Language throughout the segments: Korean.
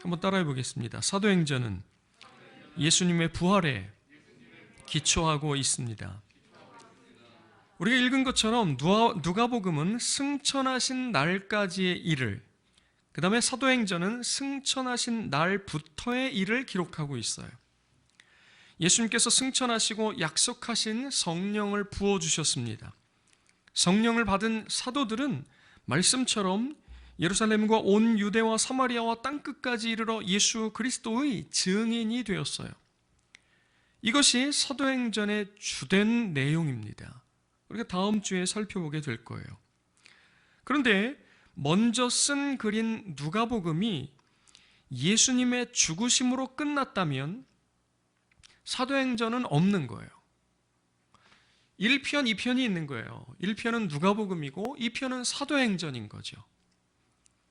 한번 따라해 보겠습니다. 사도행전은 예수님의 부활에 기초하고 있습니다. 우리가 읽은 것처럼 누가복음은 승천하신 날까지의 일을, 그 다음에 사도행전은 승천하신 날부터의 일을 기록하고 있어요. 예수님께서 승천하시고 약속하신 성령을 부어주셨습니다. 성령을 받은 사도들은 말씀처럼 예루살렘과 온 유대와 사마리아와 땅끝까지 이르러 예수 그리스도의 증인이 되었어요. 이것이 사도행전의 주된 내용입니다. 우리가 다음 주에 살펴보게 될 거예요. 그런데 먼저 쓴 글인 누가복음이 예수님의 죽으심으로 끝났다면 사도행전은 없는 거예요. 1편, 2편이 있는 거예요. 1편은 누가복음이고 2편은 사도행전인 거죠.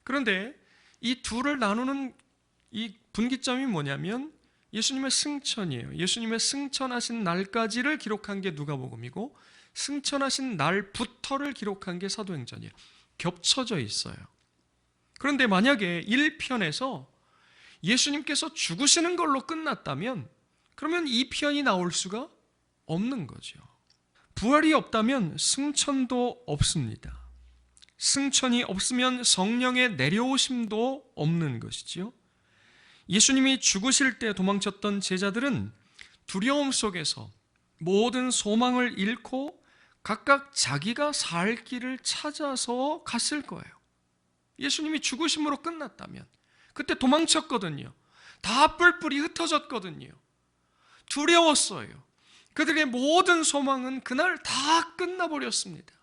그런데 이 둘을 나누는 이 분기점이 뭐냐면 예수님의 승천이에요. 예수님의 승천하신 날까지를 기록한 게 누가복음이고 승천하신 날부터를 기록한 게 사도행전이에요. 겹쳐져 있어요. 그런데 만약에 1편에서 예수님께서 죽으시는 걸로 끝났다면 그러면 2편이 나올 수가 없는 거죠. 부활이 없다면 승천도 없습니다. 승천이 없으면 성령의 내려오심도 없는 것이지요. 예수님이 죽으실 때 도망쳤던 제자들은 두려움 속에서 모든 소망을 잃고 각각 자기가 살 길을 찾아서 갔을 거예요. 예수님이 죽으심으로 끝났다면 그때 도망쳤거든요. 다 뿔뿔이 흩어졌거든요. 두려웠어요. 그들의 모든 소망은 그날 다 끝나버렸습니다.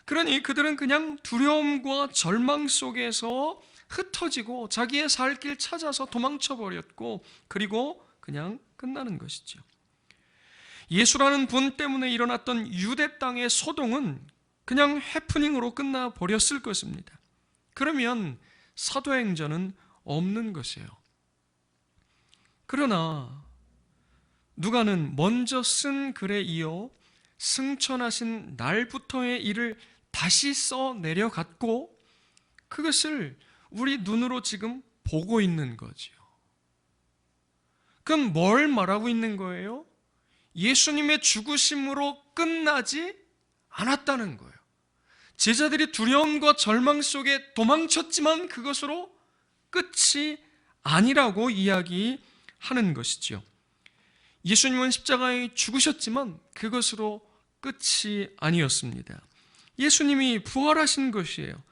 그러니 그들은 그냥 두려움과 절망 속에서 흩어지고 자기의 살 길 찾아서 도망쳐버렸고 그리고 그냥 끝나는 것이죠. 예수라는 분 때문에 일어났던 유대 땅의 소동은 그냥 해프닝으로 끝나버렸을 것입니다. 그러면 사도행전은 없는 것이에요. 그러나 누가는 먼저 쓴 글에 이어 승천하신 날부터의 일을 다시 써 내려갔고 그것을 우리 눈으로 지금 보고 있는 거죠. 그럼 뭘 말하고 있는 거예요? 예수님의 죽으심으로 끝나지 않았다는 거예요. 제자들이 두려움과 절망 속에 도망쳤지만 그것으로 끝이 아니라고 이야기하는 것이지요. 예수님은 십자가에 죽으셨지만 그것으로 끝이 아니었습니다. 예수님이 부활하신 것이에요.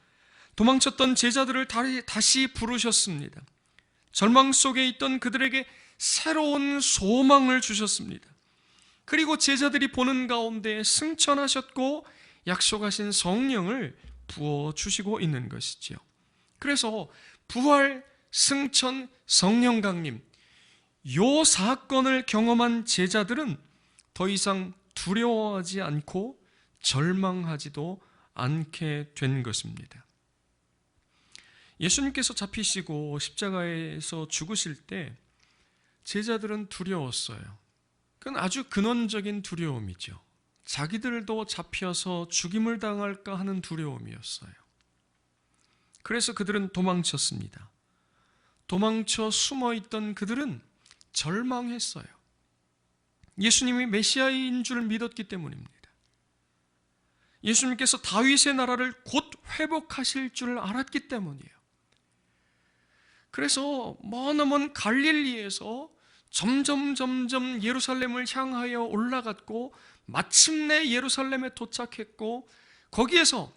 도망쳤던 제자들을 다시 부르셨습니다. 절망 속에 있던 그들에게 새로운 소망을 주셨습니다. 그리고 제자들이 보는 가운데 승천하셨고 약속하신 성령을 부어주시고 있는 것이지요. 그래서 부활, 승천, 성령 강림 이 사건을 경험한 제자들은 더 이상 두려워하지 않고 절망하지도 않게 된 것입니다. 예수님께서 잡히시고 십자가에서 죽으실 때 제자들은 두려웠어요. 그건 아주 근원적인 두려움이죠. 자기들도 잡혀서 죽임을 당할까 하는 두려움이었어요. 그래서 그들은 도망쳤습니다. 도망쳐 숨어있던 그들은 절망했어요. 예수님이 메시아인 줄 믿었기 때문입니다. 예수님께서 다윗의 나라를 곧 회복하실 줄 알았기 때문이에요. 그래서 머나먼 갈릴리에서 점점 예루살렘을 향하여 올라갔고 마침내 예루살렘에 도착했고 거기에서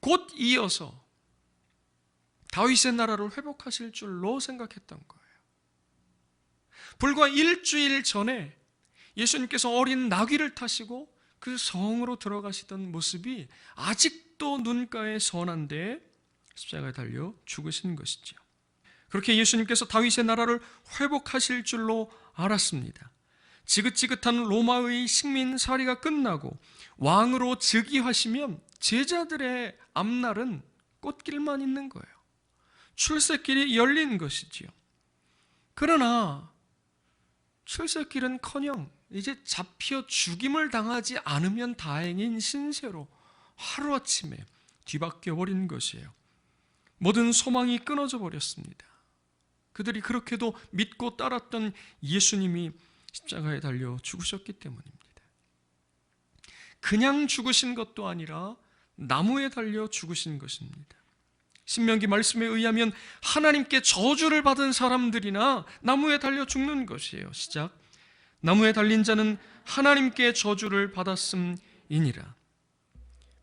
곧 이어서 다윗의 나라를 회복하실 줄로 생각했던 거예요. 불과 일주일 전에 예수님께서 어린 나귀를 타시고 그 성으로 들어가시던 모습이 아직도 눈가에 선한데 십자가에 달려 죽으신 것이죠. 그렇게 예수님께서 다윗의 나라를 회복하실 줄로 알았습니다. 지긋지긋한 로마의 식민살이가 끝나고 왕으로 즉위하시면 제자들의 앞날은 꽃길만 있는 거예요. 출세길이 열린 것이지요. 그러나 출세길은커녕 이제 잡혀 죽임을 당하지 않으면 다행인 신세로 하루아침에 뒤바뀌어 버린 것이에요. 모든 소망이 끊어져 버렸습니다. 그들이 그렇게도 믿고 따랐던 예수님이 십자가에 달려 죽으셨기 때문입니다. 그냥 죽으신 것도 아니라 나무에 달려 죽으신 것입니다. 신명기 말씀에 의하면 하나님께 저주를 받은 사람들이나 나무에 달려 죽는 것이에요. 시작. 나무에 달린 자는 하나님께 저주를 받았음이니라.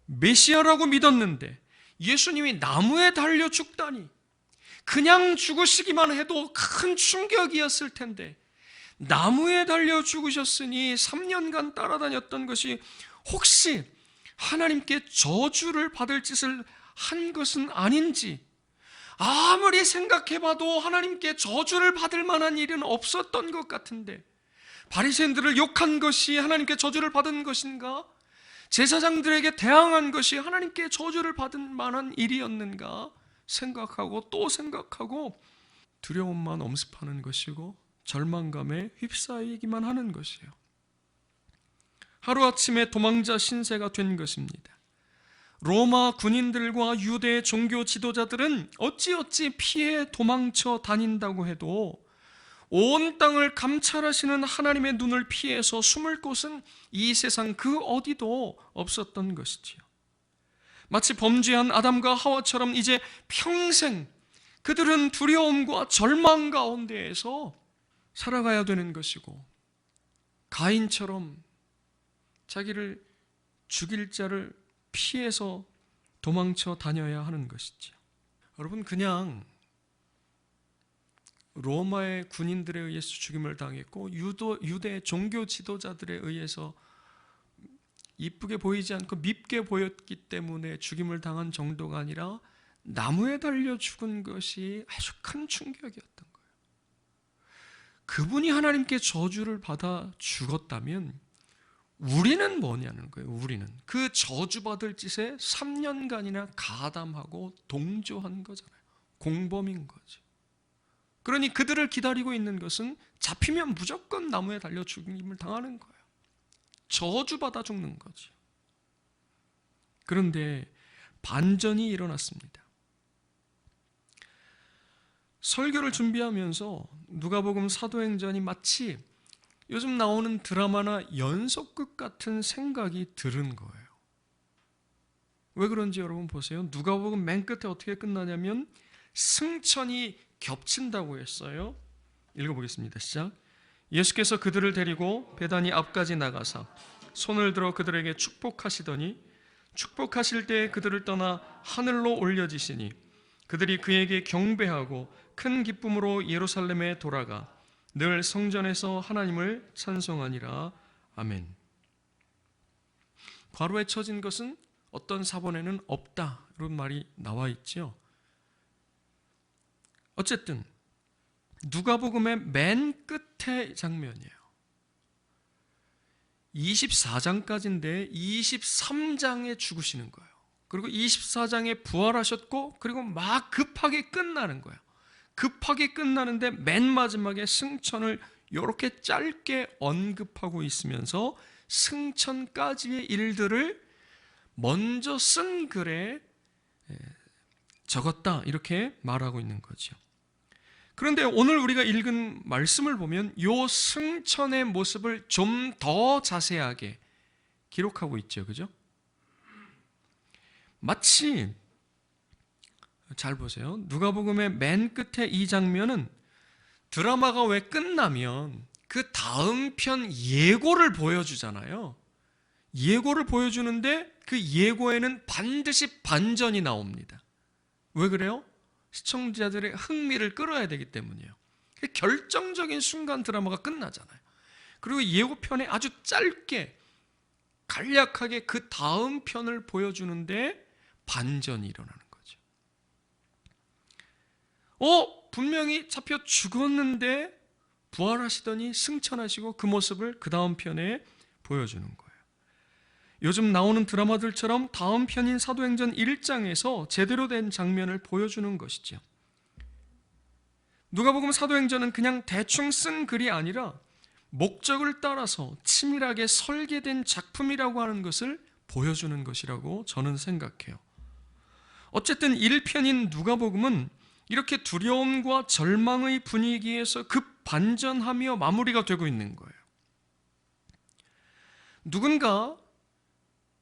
메시아라고 믿었는데 예수님이 나무에 달려 죽다니, 그냥 죽으시기만 해도 큰 충격이었을 텐데 나무에 달려 죽으셨으니 3년간 따라다녔던 것이 혹시 하나님께 저주를 받을 짓을 한 것은 아닌지, 아무리 생각해봐도 하나님께 저주를 받을 만한 일은 없었던 것 같은데 바리새인들을 욕한 것이 하나님께 저주를 받은 것인가? 제사장들에게 대항한 것이 하나님께 저주를 받은 만한 일이었는가 생각하고 또 생각하고 두려움만 엄습하는 것이고 절망감에 휩싸이기만 하는 것이에요. 하루아침에 도망자 신세가 된 것입니다. 로마 군인들과 유대 종교 지도자들은 어찌어찌 피해 도망쳐 다닌다고 해도 온 땅을 감찰하시는 하나님의 눈을 피해서 숨을 곳은 이 세상 그 어디도 없었던 것이지요. 마치 범죄한 아담과 하와처럼 이제 평생 그들은 두려움과 절망 가운데에서 살아가야 되는 것이고, 가인처럼 자기를 죽일 자를 피해서 도망쳐 다녀야 하는 것이죠. 여러분, 그냥 로마의 군인들에 의해서 죽임을 당했고 유대 종교 지도자들에 의해서 이쁘게 보이지 않고 밉게 보였기 때문에 죽임을 당한 정도가 아니라 나무에 달려 죽은 것이 아주 큰 충격이었던 거예요. 그분이 하나님께 저주를 받아 죽었다면 우리는 뭐냐는 거예요. 우리는 그 저주받을 짓에 3년간이나 가담하고 동조한 거잖아요. 공범인 거죠. 그러니 그들을 기다리고 있는 것은 잡히면 무조건 나무에 달려 죽임을 당하는 거예요. 저주받아 죽는 거죠. 그런데 반전이 일어났습니다. 설교를 준비하면서 누가복음 사도행전이 마치 요즘 나오는 드라마나 연속극 같은 생각이 들은 거예요. 왜 그런지 여러분 보세요. 누가복음 맨 끝에 어떻게 끝나냐면 승천이 겹친다고 했어요. 읽어보겠습니다. 시작. 예수께서 그들을 데리고 베다니 앞까지 나가사 손을 들어 그들에게 축복하시더니 축복하실 때 그들을 떠나 하늘로 올려지시니 그들이 그에게 경배하고 큰 기쁨으로 예루살렘에 돌아가 늘 성전에서 하나님을 찬송하니라. 아멘. 괄호에 쳐진 것은 어떤 사본에는 없다 이런 말이 나와 있죠. 어쨌든 누가복음의 맨 끝의 장면이에요. 24장까지인데 23장에 죽으시는 거예요. 그리고 24장에 부활하셨고 그리고 막 급하게 끝나는 거예요. 급하게 끝나는데 맨 마지막에 승천을 이렇게 짧게 언급하고 있으면서 승천까지의 일들을 먼저 쓴 글에 적었다 이렇게 말하고 있는 거죠. 그런데 오늘 우리가 읽은 말씀을 보면 이 승천의 모습을 좀 더 자세하게 기록하고 있죠. 그죠? 마치 잘 보세요. 누가복음의 맨 끝에 이 장면은 드라마가 왜 끝나면 그 다음 편 예고를 보여주잖아요. 예고를 보여주는데 그 예고에는 반드시 반전이 나옵니다. 왜 그래요? 시청자들의 흥미를 끌어야 되기 때문이에요. 결정적인 순간 드라마가 끝나잖아요. 그리고 예고편에 아주 짧게 간략하게 그 다음 편을 보여주는데 반전이 일어나는 거죠. 분명히 잡혀 죽었는데 부활하시더니 승천하시고 그 모습을 그 다음 편에 보여주는 거예요. 요즘 나오는 드라마들처럼 다음 편인 사도행전 1장에서 제대로 된 장면을 보여주는 것이죠. 누가복음 사도행전은 그냥 대충 쓴 글이 아니라 목적을 따라서 치밀하게 설계된 작품이라고 하는 것을 보여주는 것이라고 저는 생각해요. 어쨌든 1편인 누가복음은 이렇게 두려움과 절망의 분위기에서 급 반전하며 마무리가 되고 있는 거예요. 누군가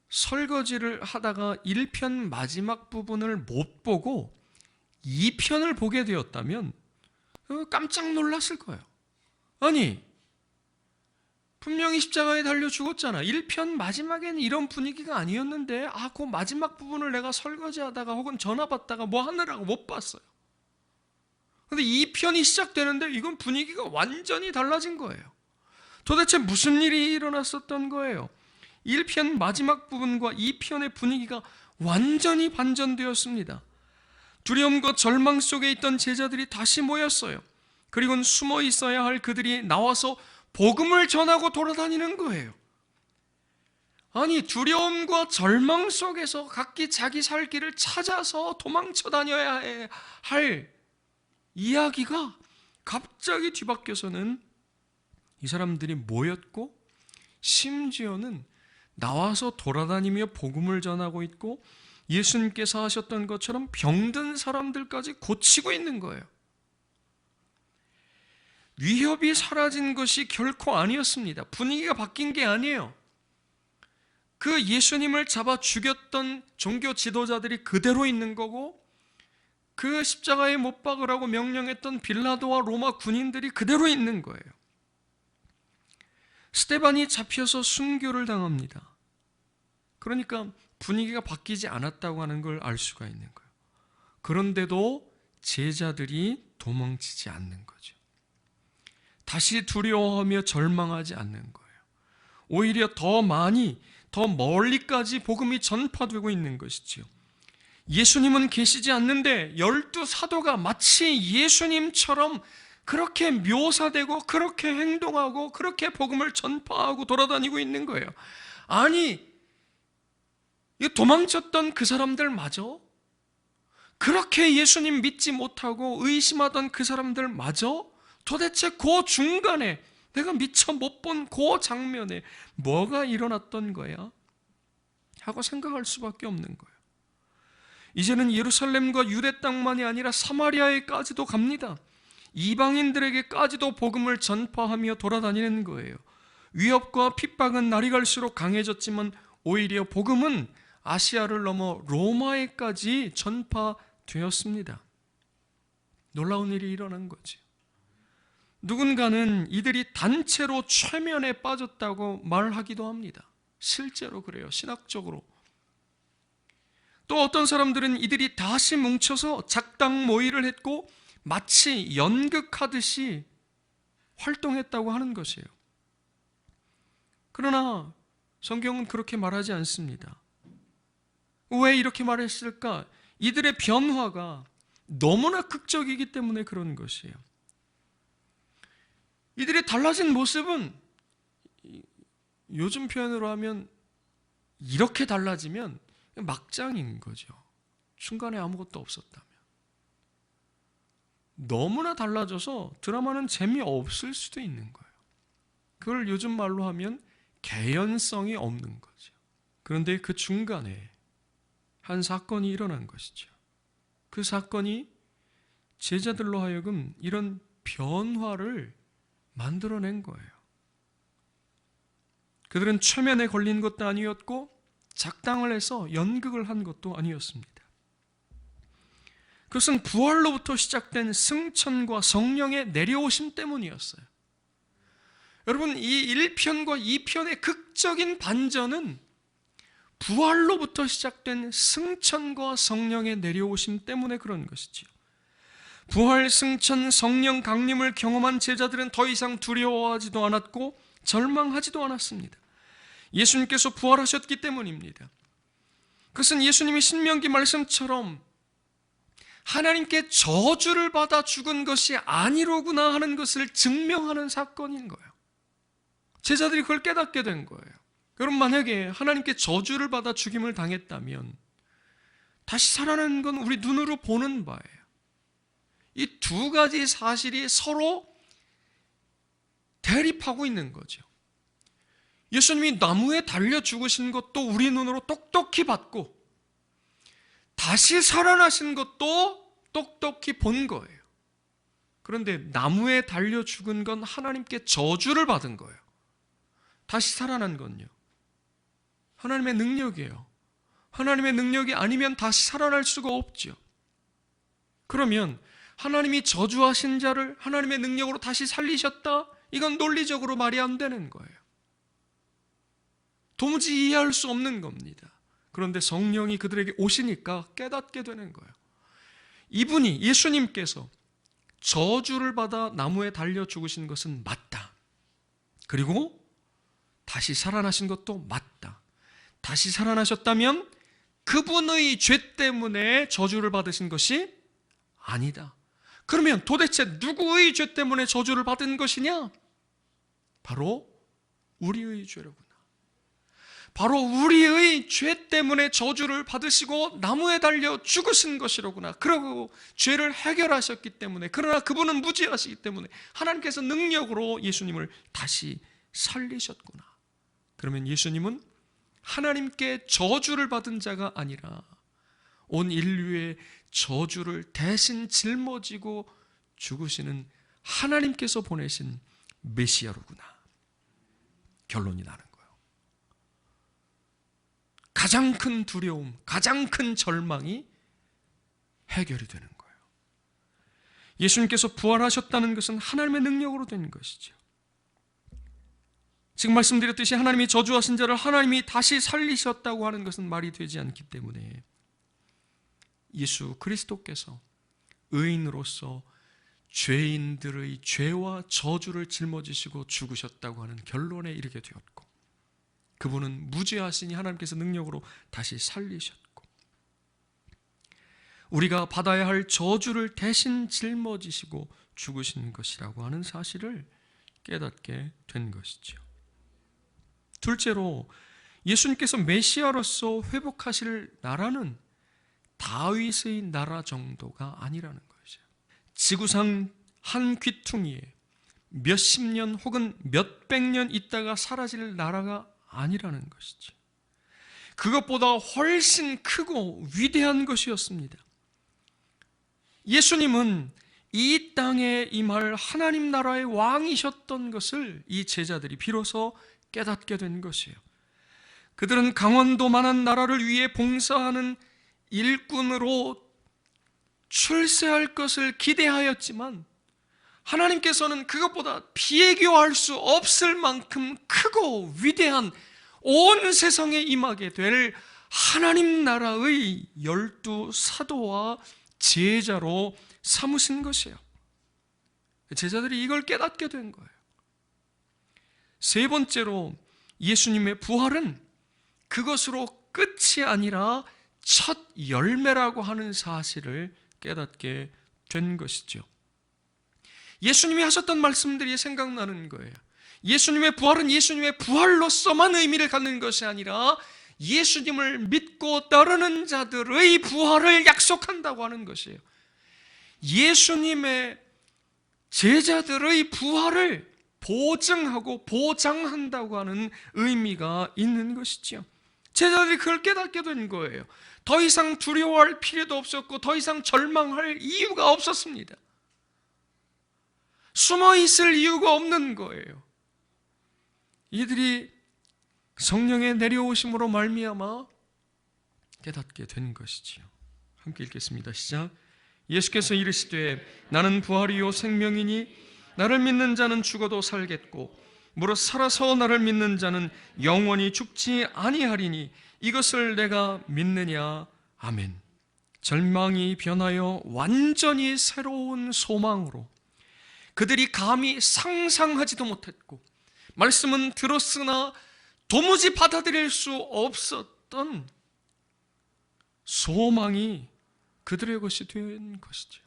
설거지를 하다가 1편 마지막 부분을 못 보고 2편을 보게 되었다면 깜짝 놀랐을 거예요. 아니, 분명히 십자가에 달려 죽었잖아. 1편 마지막에는 이런 분위기가 아니었는데 그 마지막 부분을 내가 설거지하다가 혹은 전화 받다가 뭐 하느라고 못 봤어요. 근데 2편이 시작되는데 이건 분위기가 완전히 달라진 거예요. 도대체 무슨 일이 일어났었던 거예요? 1편 마지막 부분과 2편의 분위기가 완전히 반전되었습니다. 두려움과 절망 속에 있던 제자들이 다시 모였어요. 그리고는 숨어 있어야 할 그들이 나와서 복음을 전하고 돌아다니는 거예요. 아니, 두려움과 절망 속에서 각기 자기 살 길을 찾아서 도망쳐 다녀야 할 이야기가 갑자기 뒤바뀌어서는 이 사람들이 모였고 심지어는 나와서 돌아다니며 복음을 전하고 있고 예수님께서 하셨던 것처럼 병든 사람들까지 고치고 있는 거예요. 위협이 사라진 것이 결코 아니었습니다. 분위기가 바뀐 게 아니에요. 그 예수님을 잡아 죽였던 종교 지도자들이 그대로 있는 거고 그 십자가에 못 박으라고 명령했던 빌라도와 로마 군인들이 그대로 있는 거예요. 스데반이 잡혀서 순교를 당합니다. 그러니까 분위기가 바뀌지 않았다고 하는 걸 알 수가 있는 거예요. 그런데도 제자들이 도망치지 않는 거죠. 다시 두려워하며 절망하지 않는 거예요. 오히려 더 많이, 더 멀리까지 복음이 전파되고 있는 것이지요. 예수님은 계시지 않는데 12사도가 마치 예수님처럼 그렇게 묘사되고 그렇게 행동하고 그렇게 복음을 전파하고 돌아다니고 있는 거예요. 아니, 도망쳤던 그 사람들마저, 그렇게 예수님 믿지 못하고 의심하던 그 사람들마저 도대체 그 중간에 내가 미처 못 본 그 장면에 뭐가 일어났던 거야? 하고 생각할 수밖에 없는 거예요. 이제는 예루살렘과 유대 땅만이 아니라 사마리아에까지도 갑니다. 이방인들에게까지도 복음을 전파하며 돌아다니는 거예요. 위협과 핍박은 날이 갈수록 강해졌지만 오히려 복음은 아시아를 넘어 로마에까지 전파되었습니다. 놀라운 일이 일어난 거죠. 누군가는 이들이 단체로 최면에 빠졌다고 말하기도 합니다. 실제로 그래요. 신학적으로. 또 어떤 사람들은 이들이 다시 뭉쳐서 작당 모의를 했고 마치 연극하듯이 활동했다고 하는 것이에요. 그러나 성경은 그렇게 말하지 않습니다. 왜 이렇게 말했을까? 이들의 변화가 너무나 극적이기 때문에 그런 것이에요. 이들의 달라진 모습은 요즘 표현으로 하면 이렇게 달라지면 막장인 거죠. 중간에 아무것도 없었다면. 너무나 달라져서 드라마는 재미없을 수도 있는 거예요. 그걸 요즘 말로 하면 개연성이 없는 거죠. 그런데 그 중간에 한 사건이 일어난 것이죠. 그 사건이 제자들로 하여금 이런 변화를 만들어낸 거예요. 그들은 최면에 걸린 것도 아니었고 작당을 해서 연극을 한 것도 아니었습니다. 그것은 부활로부터 시작된 승천과 성령의 내려오심 때문이었어요. 여러분, 이 1편과 2편의 극적인 반전은 부활로부터 시작된 승천과 성령의 내려오심 때문에 그런 것이지요. 부활, 승천, 성령 강림을 경험한 제자들은 더 이상 두려워하지도 않았고 절망하지도 않았습니다. 예수님께서 부활하셨기 때문입니다. 그것은 예수님이 신명기 말씀처럼 하나님께 저주를 받아 죽은 것이 아니로구나 하는 것을 증명하는 사건인 거예요. 제자들이 그걸 깨닫게 된 거예요. 여러분, 만약에 하나님께 저주를 받아 죽임을 당했다면 다시 살아나는 건 우리 눈으로 보는 바예요. 이 두 가지 사실이 서로 대립하고 있는 거죠. 예수님이 나무에 달려 죽으신 것도 우리 눈으로 똑똑히 봤고 다시 살아나신 것도 똑똑히 본 거예요. 그런데 나무에 달려 죽은 건 하나님께 저주를 받은 거예요. 다시 살아난 건요, 하나님의 능력이에요. 하나님의 능력이 아니면 다시 살아날 수가 없죠. 그러면 하나님이 저주하신 자를 하나님의 능력으로 다시 살리셨다? 이건 논리적으로 말이 안 되는 거예요. 도무지 이해할 수 없는 겁니다. 그런데 성령이 그들에게 오시니까 깨닫게 되는 거예요. 이분이, 예수님께서 저주를 받아 나무에 달려 죽으신 것은 맞다. 그리고 다시 살아나신 것도 맞다. 다시 살아나셨다면 그분의 죄 때문에 저주를 받으신 것이 아니다. 그러면 도대체 누구의 죄 때문에 저주를 받은 것이냐? 바로 우리의 죄로구나. 바로 우리의 죄 때문에 저주를 받으시고 나무에 달려 죽으신 것이로구나. 그러고 죄를 해결하셨기 때문에, 그러나 그분은 무지하시기 때문에 하나님께서 능력으로 예수님을 다시 살리셨구나. 그러면 예수님은 하나님께 저주를 받은 자가 아니라 온 인류의 저주를 대신 짊어지고 죽으시는 하나님께서 보내신 메시아로구나. 결론이 나는 거예요. 가장 큰 두려움, 가장 큰 절망이 해결이 되는 거예요. 예수님께서 부활하셨다는 것은 하나님의 능력으로 된 것이죠. 지금 말씀드렸듯이 하나님이 저주하신 자를 하나님이 다시 살리셨다고 하는 것은 말이 되지 않기 때문에 예수 그리스도께서 의인으로서 죄인들의 죄와 저주를 짊어지시고 죽으셨다고 하는 결론에 이르게 되었고, 그분은 무죄하시니 하나님께서 능력으로 다시 살리셨고, 우리가 받아야 할 저주를 대신 짊어지시고 죽으신 것이라고 하는 사실을 깨닫게 된 것이죠. 둘째로, 예수님께서 메시아로서 회복하실 나라는 다윗의 나라 정도가 아니라는 거죠. 지구상 한 귀퉁이에 몇십 년 혹은 몇백 년 있다가 사라질 나라가 아니라는 것이죠. 그것보다 훨씬 크고 위대한 것이었습니다. 예수님은 이 땅에 임할 하나님 나라의 왕이셨던 것을 이 제자들이 비로소 깨닫게 된 것이에요. 그들은 강원도만한 나라를 위해 봉사하는 일꾼으로 출세할 것을 기대하였지만 하나님께서는 그것보다 비교할 수 없을 만큼 크고 위대한 온 세상에 임하게 될 하나님 나라의 12 사도와 제자로 삼으신 것이에요. 제자들이 이걸 깨닫게 된 거예요. 세 번째로, 예수님의 부활은 그것으로 끝이 아니라 첫 열매라고 하는 사실을 깨닫게 된 것이죠. 예수님이 하셨던 말씀들이 생각나는 거예요. 예수님의 부활은 예수님의 부활로서만 의미를 갖는 것이 아니라 예수님을 믿고 따르는 자들의 부활을 약속한다고 하는 것이에요. 예수님의 제자들의 부활을 보증하고 보장한다고 하는 의미가 있는 것이죠. 제자들이 그걸 깨닫게 된 거예요. 더 이상 두려워할 필요도 없었고 더 이상 절망할 이유가 없었습니다. 숨어 있을 이유가 없는 거예요. 이들이 성령의 내려오심으로 말미암아 깨닫게 된 것이지요. 함께 읽겠습니다. 시작. 예수께서 이르시되 나는 부활이요 생명이니 나를 믿는 자는 죽어도 살겠고 무릇 살아서 나를 믿는 자는 영원히 죽지 아니하리니 이것을 내가 믿느냐. 아멘. 절망이 변하여 완전히 새로운 소망으로 그들이 감히 상상하지도 못했고 말씀은 들었으나 도무지 받아들일 수 없었던 소망이 그들의 것이 된 것이죠.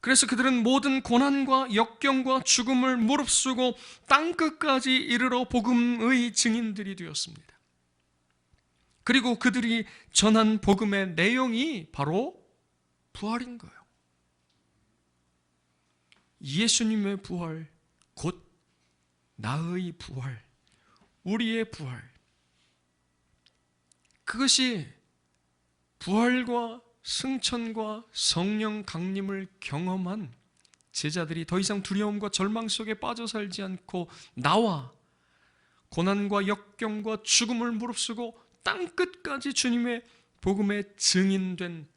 그래서 그들은 모든 고난과 역경과 죽음을 무릅쓰고 땅끝까지 이르러 복음의 증인들이 되었습니다. 그리고 그들이 전한 복음의 내용이 바로 부활인 거예요. 예수님의 부활, 곧 나의 부활, 우리의 부활. 그것이 부활과 승천과 성령 강림을 경험한 제자들이 더 이상 두려움과 절망 속에 빠져 살지 않고 나와 고난과 역경과 죽음을 무릅쓰고 땅끝까지 주님의 복음의 증인된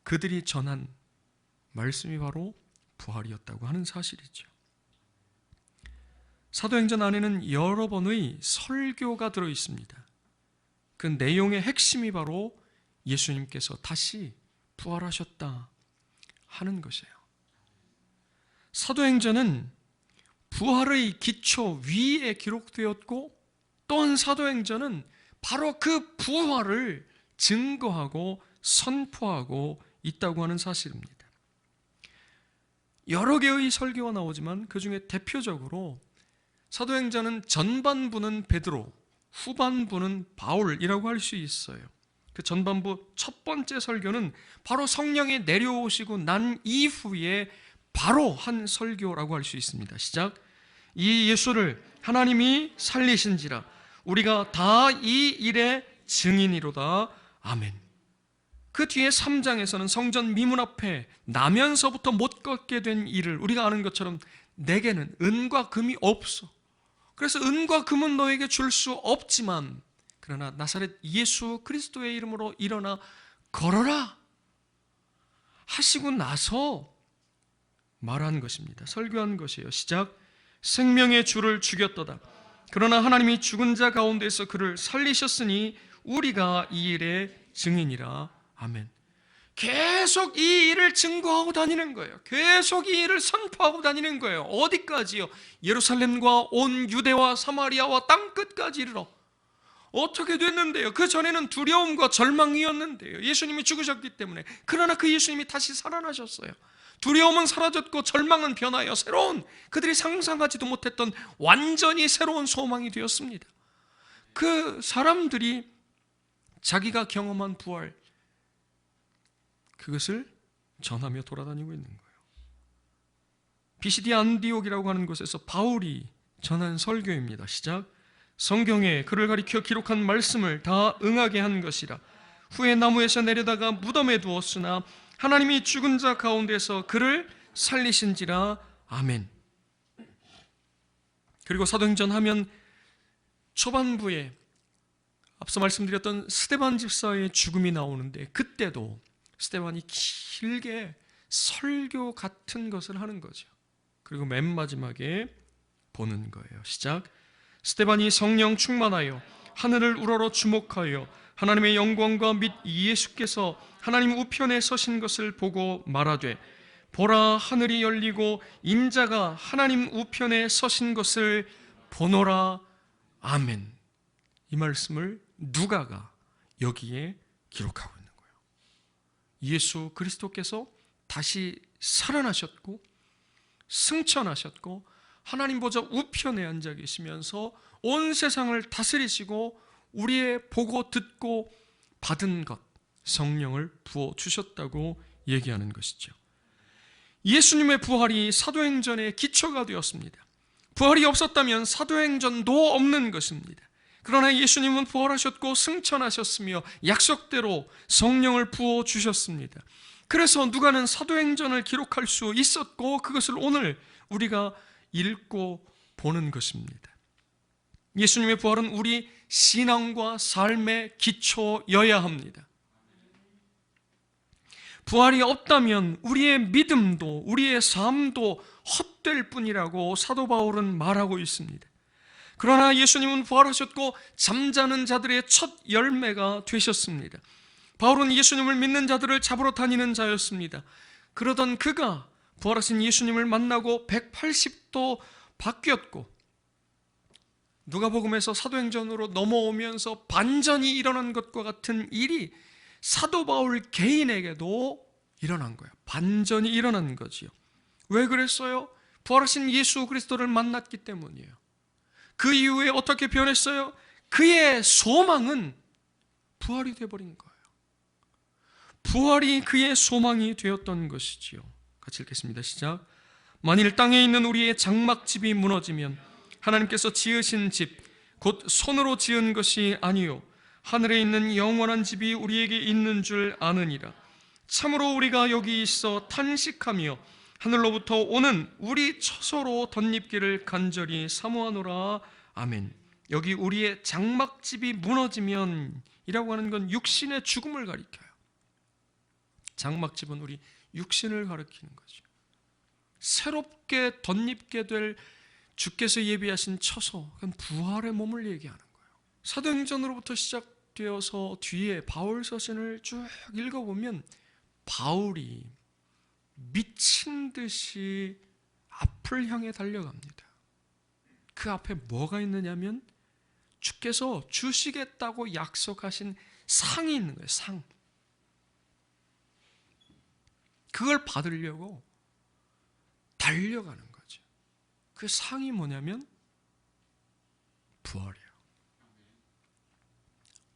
그들이 전한 말씀이 바로 부활이었다고 하는 사실이죠. 사도행전 안에는 여러 번의 설교가 들어 있습니다. 그 내용의 핵심이 바로 예수님께서 다시 부활하셨다 하는 것이에요. 사도행전은 부활의 기초 위에 기록되었고, 또한 사도행전은 바로 그 부활을 증거하고 선포하고 있다고 하는 사실입니다. 여러 개의 설교가 나오지만 그 중에 대표적으로 사도행전은 전반부는 베드로, 후반부는 바울이라고 할 수 있어요. 그 전반부 첫 번째 설교는 바로 성령이 내려오시고 난 이후에 바로 한 설교라고 할 수 있습니다. 시작. 이 예수를 하나님이 살리신지라 우리가 다 이 일의 증인이로다. 아멘. 그 뒤에 3장에서는 성전 미문 앞에 나면서부터 못 걷게 된 일을 우리가 아는 것처럼 내게는 은과 금이 없어. 그래서 은과 금은 너에게 줄 수 없지만 그러나 나사렛 예수 그리스도의 이름으로 일어나 걸어라 하시고 나서 말한 것입니다. 설교한 것이에요. 시작. 생명의 주를 죽였도다. 그러나 하나님이 죽은 자 가운데서 그를 살리셨으니 우리가 이 일의 증인이라. 아멘. 계속 이 일을 증거하고 다니는 거예요. 계속 이 일을 선포하고 다니는 거예요. 어디까지요? 예루살렘과 온 유대와 사마리아와 땅끝까지 이르러. 어떻게 됐는데요? 그 전에는 두려움과 절망이었는데요. 예수님이 죽으셨기 때문에. 그러나 그 예수님이 다시 살아나셨어요. 두려움은 사라졌고 절망은 변하여 새로운, 그들이 상상하지도 못했던 완전히 새로운 소망이 되었습니다. 그 사람들이 자기가 경험한 부활, 그것을 전하며 돌아다니고 있는 거예요. 비시디 안디옥이라고 하는 곳에서 바울이 전한 설교입니다. 시작. 성경에 그를 가리켜 기록한 말씀을 다 응하게 한 것이라. 후에 나무에서 내려다가 무덤에 두었으나 하나님이 죽은 자 가운데서 그를 살리신지라. 아멘. 그리고 사도행전 하면 초반부에 앞서 말씀드렸던 스데반 집사의 죽음이 나오는데, 그때도 스데반이 길게 설교 같은 것을 하는 거죠. 그리고 맨 마지막에 보는 거예요. 시작. 스데반이 성령 충만하여 하늘을 우러러 주목하여 하나님의 영광과 및 예수께서 하나님 우편에 서신 것을 보고 말하되, 보라 하늘이 열리고 인자가 하나님 우편에 서신 것을 보노라. 아멘. 이 말씀을 누가가 여기에 기록하고 있는 거예요. 예수 그리스도께서 다시 살아나셨고 승천하셨고 하나님 보좌 우편에 앉아 계시면서 온 세상을 다스리시고 우리의 보고 듣고 받은 것, 성령을 부어주셨다고 얘기하는 것이죠. 예수님의 부활이 사도행전의 기초가 되었습니다. 부활이 없었다면 사도행전도 없는 것입니다. 그러나 예수님은 부활하셨고 승천하셨으며 약속대로 성령을 부어주셨습니다. 그래서 누가는 사도행전을 기록할 수 있었고 그것을 오늘 우리가 읽고 보는 것입니다. 예수님의 부활은 우리 신앙과 삶의 기초여야 합니다. 부활이 없다면 우리의 믿음도 우리의 삶도 헛될 뿐이라고 사도 바울은 말하고 있습니다. 그러나 예수님은 부활하셨고 잠자는 자들의 첫 열매가 되셨습니다. 바울은 예수님을 믿는 자들을 잡으러 다니는 자였습니다. 그러던 그가 부활하신 예수님을 만나고 180도 바뀌었고 누가복음에서 사도행전으로 넘어오면서 반전이 일어난 것과 같은 일이 사도 바울 개인에게도 일어난 거예요. 반전이 일어난 거지요. 왜 그랬어요? 부활하신 예수 그리스도를 만났기 때문이에요. 그 이후에 어떻게 변했어요? 그의 소망은 부활이 되어버린 거예요. 부활이 그의 소망이 되었던 것이지요. 같이 읽겠습니다. 시작. 만일 땅에 있는 우리의 장막집이 무너지면 하나님께서 지으신 집, 곧 손으로 지은 것이 아니요 하늘에 있는 영원한 집이 우리에게 있는 줄 아느니라. 참으로 우리가 여기 있어 탄식하며 하늘로부터 오는 우리 처소로 덧입기를 간절히 사모하노라. 아멘. 여기 우리의 장막집이 무너지면 이라고 하는 건 육신의 죽음을 가리켜요. 장막집은 우리 육신을 가리키는 거죠. 새롭게 덧입게 될 주께서 예비하신 처소, 그건 부활의 몸을 얘기하는 거예요. 사도행전으로부터 시작되어서 뒤에 바울 서신을 쭉 읽어보면 바울이 미친 듯이 앞을 향해 달려갑니다. 그 앞에 뭐가 있느냐면 주께서 주시겠다고 약속하신 상이 있는 거예요. 상. 그걸 받으려고 달려가는 거죠. 그 상이 뭐냐면 부활이에요.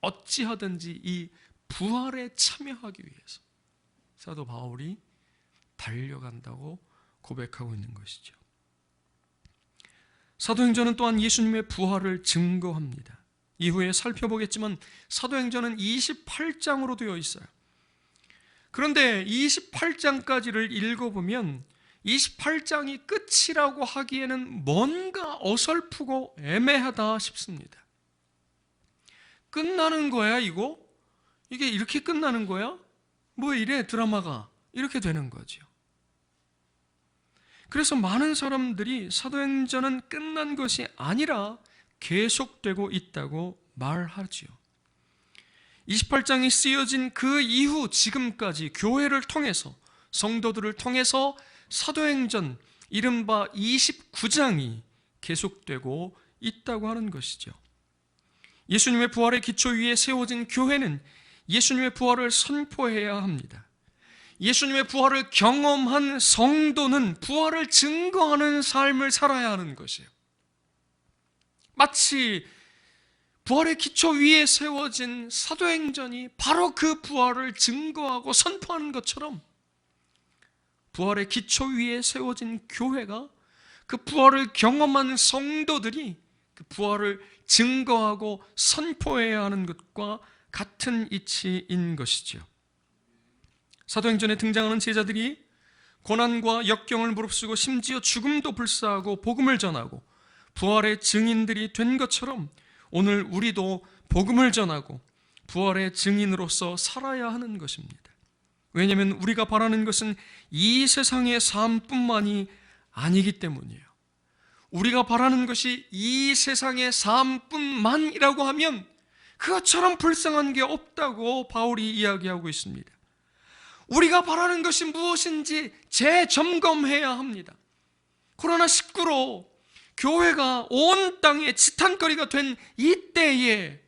어찌하든지 이 부활에 참여하기 위해서 사도 바울이 달려간다고 고백하고 있는 것이죠. 사도행전은 또한 예수님의 부활을 증거합니다. 이후에 살펴보겠지만 사도행전은 28장으로 되어 있어요. 그런데 28장까지를 읽어보면 28장이 끝이라고 하기에는 뭔가 어설프고 애매하다 싶습니다. 끝나는 거야 이거? 이게 이렇게 끝나는 거야? 뭐 이래 드라마가 이렇게 되는 거죠. 그래서 많은 사람들이 사도행전은 끝난 것이 아니라 계속되고 있다고 말하지요. 28장이 쓰여진 그 이후 지금까지 교회를 통해서 성도들을 통해서 사도행전 이른바 29장이 계속되고 있다고 하는 것이죠. 예수님의 부활의 기초 위에 세워진 교회는 예수님의 부활을 선포해야 합니다. 예수님의 부활을 경험한 성도는 부활을 증거하는 삶을 살아야 하는 것이에요. 마치 부활의 기초 위에 세워진 사도행전이 바로 그 부활을 증거하고 선포하는 것처럼 부활의 기초 위에 세워진 교회가 그 부활을 경험한 성도들이 그 부활을 증거하고 선포해야 하는 것과 같은 이치인 것이죠. 사도행전에 등장하는 제자들이 고난과 역경을 무릅쓰고 심지어 죽음도 불사하고 복음을 전하고 부활의 증인들이 된 것처럼 오늘 우리도 복음을 전하고 부활의 증인으로서 살아야 하는 것입니다. 왜냐하면 우리가 바라는 것은 이 세상의 삶뿐만이 아니기 때문이에요. 우리가 바라는 것이 이 세상의 삶뿐만이라고 하면 그것처럼 불쌍한 게 없다고 바울이 이야기하고 있습니다. 우리가 바라는 것이 무엇인지 재점검해야 합니다. 코로나19로 교회가 온 땅에 지탄거리가 된 이때에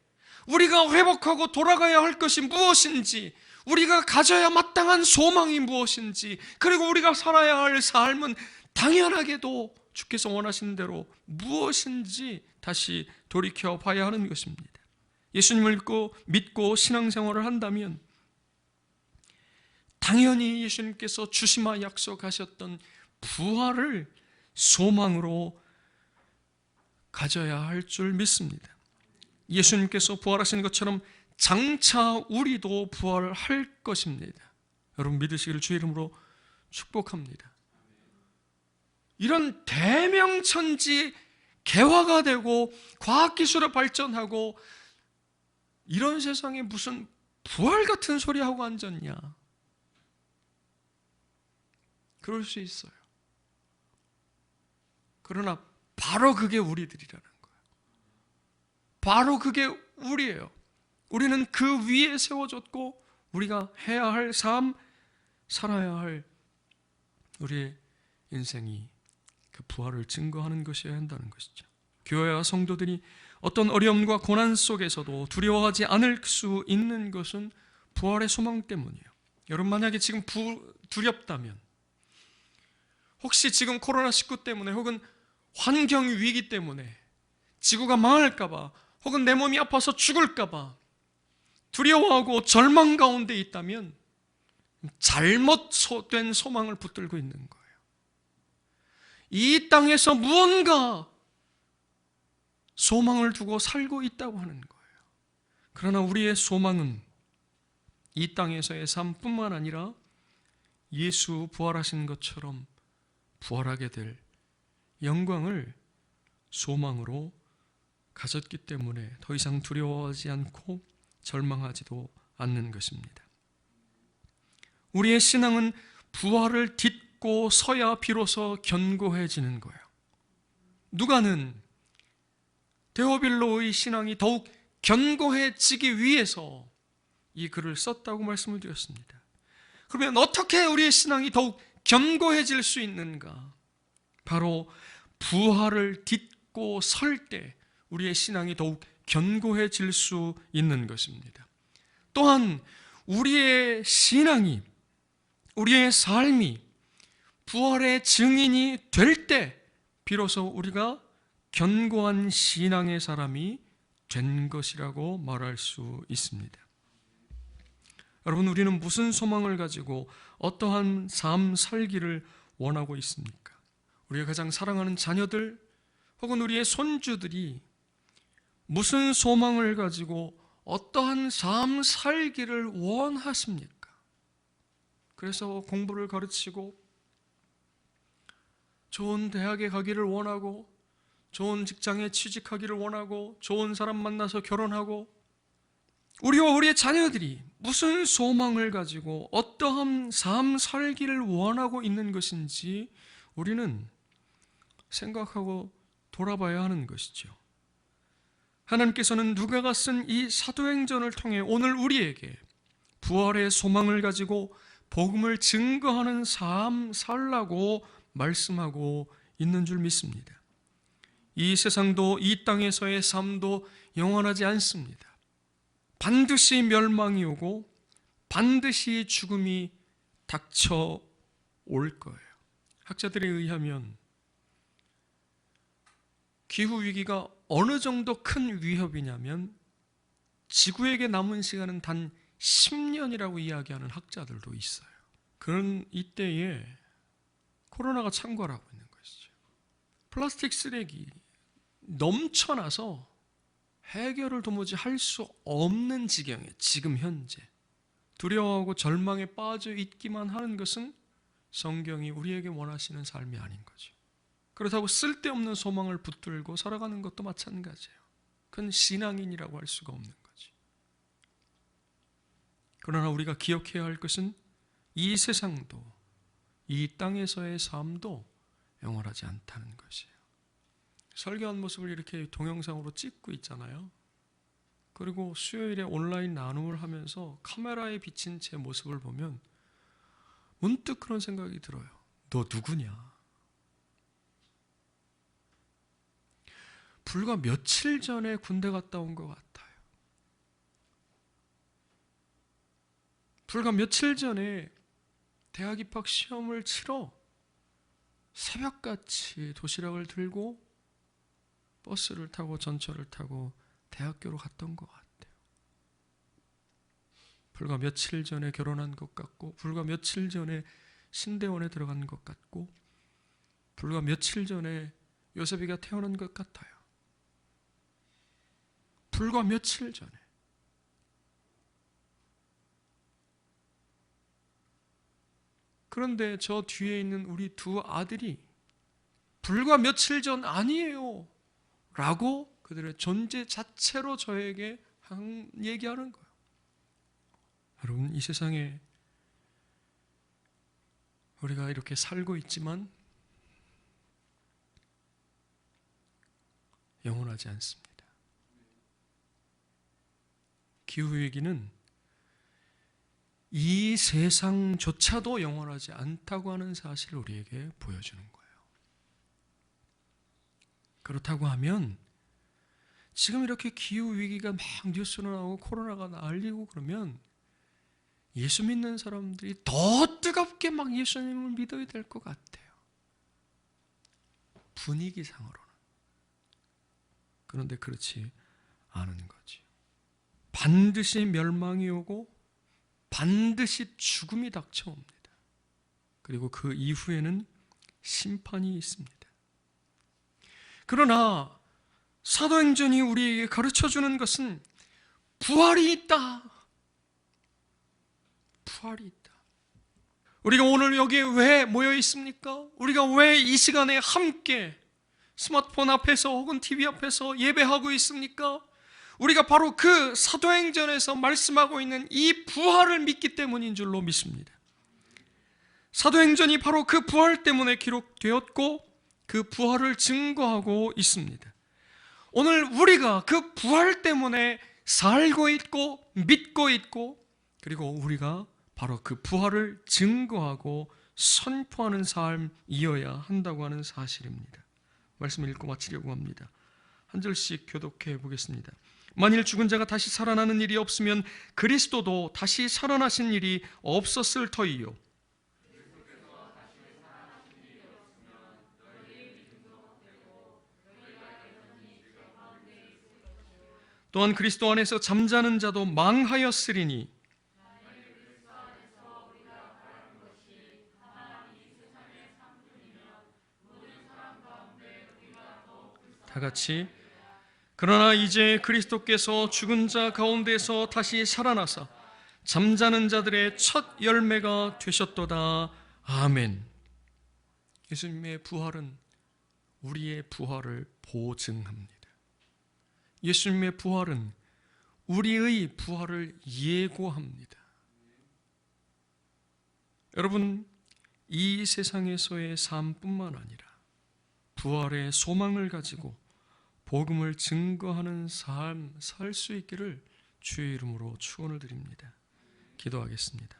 우리가 회복하고 돌아가야 할 것이 무엇인지, 우리가 가져야 마땅한 소망이 무엇인지, 그리고 우리가 살아야 할 삶은 당연하게도 주께서 원하시는 대로 무엇인지 다시 돌이켜 봐야 하는 것입니다. 예수님을 믿고 신앙생활을 한다면 당연히 예수님께서 주시마 약속하셨던 부활을 소망으로 가져야 할 줄 믿습니다. 예수님께서 부활하신 것처럼 장차 우리도 부활할 것입니다. 여러분 믿으시기를 주의 이름으로 축복합니다. 이런 대명천지 개화가 되고 과학기술이 발전하고 이런 세상에 무슨 부활 같은 소리 하고 앉았냐? 그럴 수 있어요. 그러나 바로 그게 우리들이라는 거예요. 바로 그게 우리예요. 우리는 그 위에 세워졌고 우리가 해야 할 삶, 살아야 할 우리의 인생이 그 부활을 증거하는 것이어야 한다는 것이죠. 교회와 성도들이 어떤 어려움과 고난 속에서도 두려워하지 않을 수 있는 것은 부활의 소망 때문이에요. 여러분 만약에 지금 두렵다면, 혹시 지금 코로나19 때문에 혹은 환경 위기 때문에 지구가 망할까 봐 혹은 내 몸이 아파서 죽을까 봐 두려워하고 절망 가운데 있다면 잘못된 소망을 붙들고 있는 거예요. 이 땅에서 무언가 소망을 두고 살고 있다고 하는 거예요. 그러나 우리의 소망은 이 땅에서의 삶뿐만 아니라 예수 부활하신 것처럼 부활하게 될 영광을 소망으로 가졌기 때문에 더 이상 두려워하지 않고 절망하지도 않는 것입니다. 우리의 신앙은 부활을 딛고 서야 비로소 견고해지는 거예요. 누가는 데오빌로의 신앙이 더욱 견고해지기 위해서 이 글을 썼다고 말씀을 드렸습니다. 그러면 어떻게 우리의 신앙이 더욱 견고해질 수 있는가? 바로 부활을 딛고 설 때 우리의 신앙이 더욱 견고해질 수 있는 것입니다. 또한 우리의 신앙이, 우리의 삶이 부활의 증인이 될 때 비로소 우리가 견고한 신앙의 사람이 된 것이라고 말할 수 있습니다. 여러분, 우리는 무슨 소망을 가지고 어떠한 삶 살기를 원하고 있습니까? 우리가 가장 사랑하는 자녀들 혹은 우리의 손주들이 무슨 소망을 가지고 어떠한 삶 살기를 원하십니까? 그래서 공부를 가르치고 좋은 대학에 가기를 원하고 좋은 직장에 취직하기를 원하고 좋은 사람 만나서 결혼하고 우리와 우리의 자녀들이 무슨 소망을 가지고 어떠한 삶 살기를 원하고 있는 것인지 우리는 생각하고 돌아봐야 하는 것이죠. 하나님께서는 누가가 쓴 이 사도행전을 통해 오늘 우리에게 부활의 소망을 가지고 복음을 증거하는 삶 살라고 말씀하고 있는 줄 믿습니다. 이 세상도 이 땅에서의 삶도 영원하지 않습니다. 반드시 멸망이 오고 반드시 죽음이 닥쳐올 거예요. 학자들에 의하면 기후위기가 어느 정도 큰 위협이냐면 지구에게 남은 시간은 단 10년이라고 이야기하는 학자들도 있어요. 그런 이때에 코로나가 창궐하고 있는 것이죠. 플라스틱 쓰레기 넘쳐나서 해결을 도무지 할 수 없는 지경에 지금 현재 두려워하고 절망에 빠져 있기만 하는 것은 성경이 우리에게 원하시는 삶이 아닌 거죠. 그렇다고 쓸데없는 소망을 붙들고 살아가는 것도 마찬가지예요. 그건 신앙인이라고 할 수가 없는 거지. 그러나 우리가 기억해야 할 것은 이 세상도 이 땅에서의 삶도 영원하지 않다는 것이에요. 설교한 모습을 이렇게 동영상으로 찍고 있잖아요. 그리고 수요일에 온라인 나눔을 하면서 카메라에 비친 제 모습을 보면 문득 그런 생각이 들어요. 너 누구냐? 불과 며칠 전에 군대 갔다 온 것 같아요. 불과 며칠 전에 대학 입학 시험을 치러 새벽같이 도시락을 들고 버스를 타고 전철을 타고 대학교로 갔던 것 같아요. 불과 며칠 전에 결혼한 것 같고 불과 며칠 전에 신대원에 들어간 것 같고 불과 며칠 전에 요셉이가 태어난 것 같아요. 불과 며칠 전에. 그런데 저 뒤에 있는 우리 두 아들이 불과 며칠 전 아니에요 라고 그들의 존재 자체로 저에게 얘기하는 거예요. 여러분, 이 세상에 우리가 이렇게 살고 있지만 영원하지 않습니다. 기후위기는 이 세상조차도 영원하지 않다고 하는 사실을 우리에게 보여주는 거예요. 그렇다고 하면 지금 이렇게 기후위기가 막 뉴스로 나오고 코로나가 날리고 그러면 예수 믿는 사람들이 더 뜨겁게 막 예수님을 믿어야 될 것 같아요. 분위기상으로는. 그런데 그렇지 않은 거지. 반드시 멸망이 오고 반드시 죽음이 닥쳐옵니다. 그리고 그 이후에는 심판이 있습니다. 그러나 사도행전이 우리에게 가르쳐주는 것은 부활이 있다. 부활이 있다. 우리가 오늘 여기에 왜 모여 있습니까? 우리가 왜 이 시간에 함께 스마트폰 앞에서 혹은 TV 앞에서 예배하고 있습니까? 우리가 바로 그 사도행전에서 말씀하고 있는 이 부활을 믿기 때문인 줄로 믿습니다. 사도행전이 바로 그 부활 때문에 기록되었고 그 부활을 증거하고 있습니다. 오늘 우리가 그 부활 때문에 살고 있고 믿고 있고, 그리고 우리가 바로 그 부활을 증거하고 선포하는 삶이어야 한다고 하는 사실입니다. 말씀을 읽고 마치려고 합니다. 한 절씩 교독해 보겠습니다. 만일 죽은 자가 다시 살아나는 일이 없으면 그리스도도 다시 살아나신 일이 없었을 터이요. 또한 그리스도 안에서 잠자는 자도 망하였으리니 다 같이 그러나 이제 그리스도께서 죽은 자 가운데서 다시 살아나사 잠자는 자들의 첫 열매가 되셨도다. 아멘. 예수님의 부활은 우리의 부활을 보증합니다. 예수님의 부활은 우리의 부활을 예고합니다. 여러분, 이 세상에서의 삶뿐만 아니라 부활의 소망을 가지고 복음을 증거하는 삶 살 수 있기를 주의 이름으로 축원을 드립니다. 기도하겠습니다.